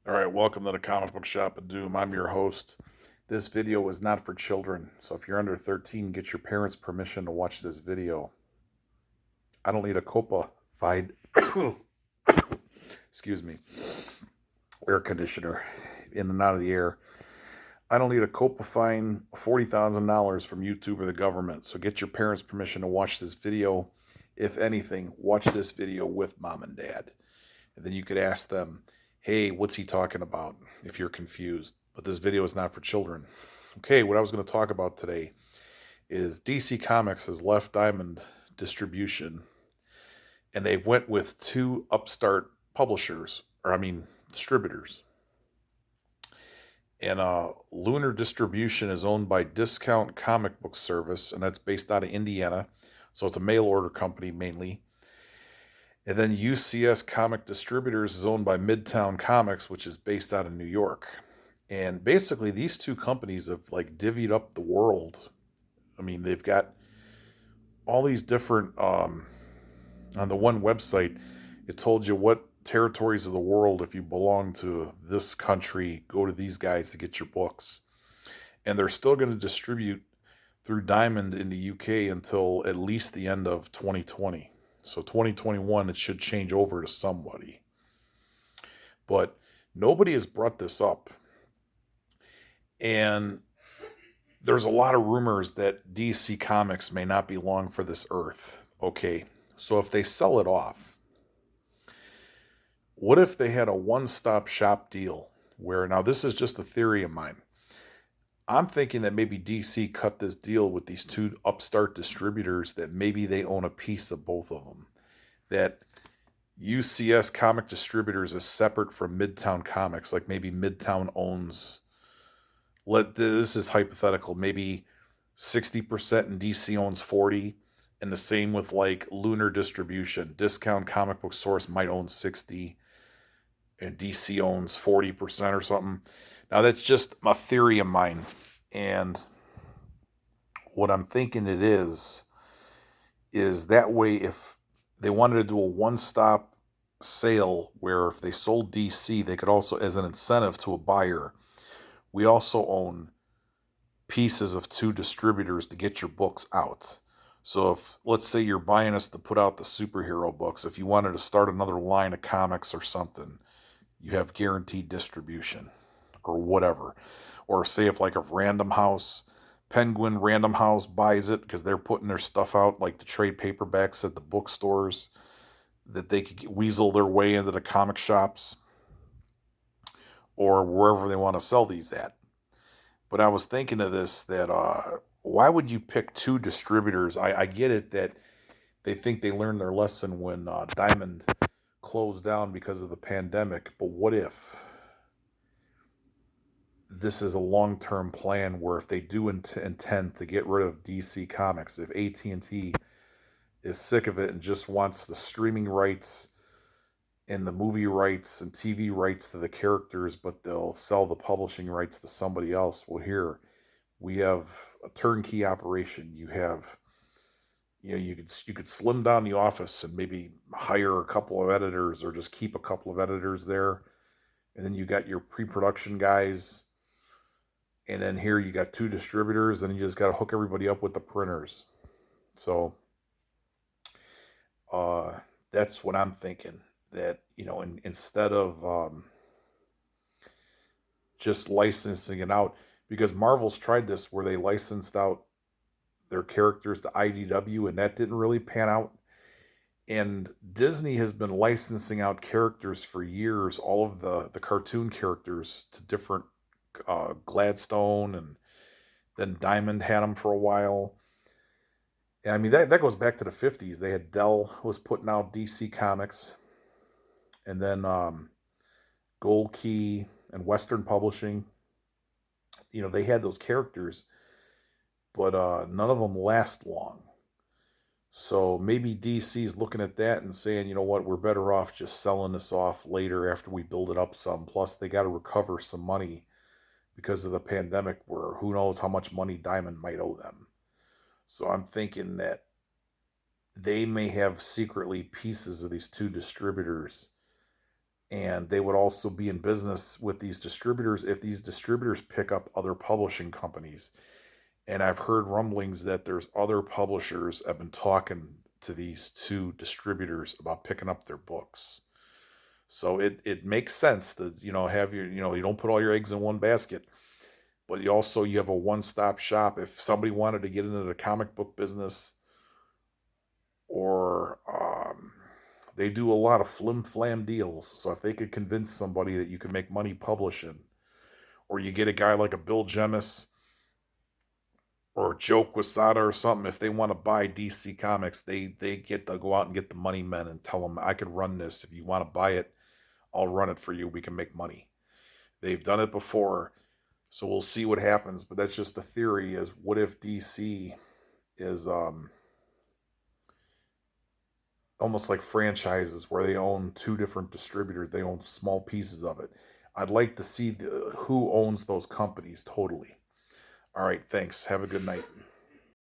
All right, welcome to the Comic Book Shop of Doom. I'm your host. This video is not for children, so if you're under 13, get your parents' permission to watch this video. I don't need a COPA fine. Excuse me, air conditioner in and out of the air. I don't need a COPA fine, $40,000 from YouTube or the government. So get your parents' permission to watch this video. If anything, watch this video with mom and dad. And then you could ask them, hey, what's he talking about if you're confused? But this video is not for children. Okay, what I was going to talk about today is DC Comics has left Diamond Distribution and they went with two upstart publishers, distributors. And Lunar Distribution is owned by Discount Comic Book Service, and that's based out of Indiana. So it's a mail order company mainly. And then UCS Comic Distributors is owned by Midtown Comics, which is based out of New York. And basically, these two companies have like divvied up the world. I mean, they've got all these different. On the one website, it told you what territories of the world, if you belong to this country, go to these guys to get your books. And they're still going to distribute through Diamond in the UK until at least the end of 2020. So 2021, it should change over to somebody. But nobody has brought this up. And there's a lot of rumors that DC Comics may not be long for this earth. Okay, so if they sell it off, what if they had a one-stop shop deal where, now this is just a theory of mine. I'm thinking that maybe DC cut this deal with these two upstart distributors that maybe they own a piece of both of them. That UCS Comic Distributors is separate from Midtown Comics. Like maybe Midtown owns, this is hypothetical, maybe 60% and DC owns 40. And the same with like Lunar Distribution. Discount Comic Book Source might own 60 and DC owns 40% or something. Now that's just a theory of mine. And what I'm thinking it is that way if they wanted to do a one-stop sale where if they sold DC, they could also, as an incentive to a buyer, we also own pieces of two distributors to get your books out. So if, let's say you're buying us to put out the superhero books, if you wanted to start another line of comics or something, you have guaranteed distribution or whatever. Or say if Random House, Penguin Random House buys it because they're putting their stuff out, like the trade paperbacks at the bookstores, that they could weasel their way into the comic shops or wherever they want to sell these at. But I was thinking of this, that why would you pick two distributors? I get it that they think they learned their lesson when Diamond closed down because of the pandemic. But what if this is a long-term plan where if they do intend to get rid of DC Comics, if AT&T is sick of it and just wants the streaming rights and the movie rights and TV rights to the characters, but they'll sell the publishing rights to somebody else. Well, here we have a turnkey operation. You have, you could slim down the office and maybe hire a couple of editors or just keep a couple of editors there, and then you got your pre-production guys, and then here you got two distributors, and you just got to hook everybody up with the printers. So that's what I'm thinking. That instead of just licensing it out, because Marvel's tried this where they licensed out their characters to IDW, and that didn't really pan out. And Disney has been licensing out characters for years, all of the cartoon characters to different Gladstone, and then Diamond had them for a while. And I mean, that goes back to the 50s. They had Dell was putting out DC Comics, and then Gold Key and Western Publishing. They had those characters, but none of them last long. So maybe DC's looking at that and saying, you know what, we're better off just selling this off later after we build it up some. Plus, they got to recover some money because of the pandemic, where who knows how much money Diamond might owe them. So I'm thinking that they may have secretly pieces of these two distributors, and they would also be in business with these distributors if these distributors pick up other publishing companies. And I've heard rumblings that there's other publishers have been talking to these two distributors about picking up their books. So it makes sense to, have your, you don't put all your eggs in one basket, but you have a one-stop shop. If somebody wanted to get into the comic book business, or they do a lot of flim flam deals. So if they could convince somebody that you can make money publishing, or you get a guy like a Bill Jemas or Joe Quesada or something, if they want to buy DC Comics, they get to go out and get the money men and tell them, I could run this. If you want to buy it, I'll run it for you. We can make money. They've done it before, so we'll see what happens. But that's just the theory: is what if DC is almost like franchises where they own two different distributors, they own small pieces of it. I'd like to see who owns those companies totally. All right, thanks. Have a good night.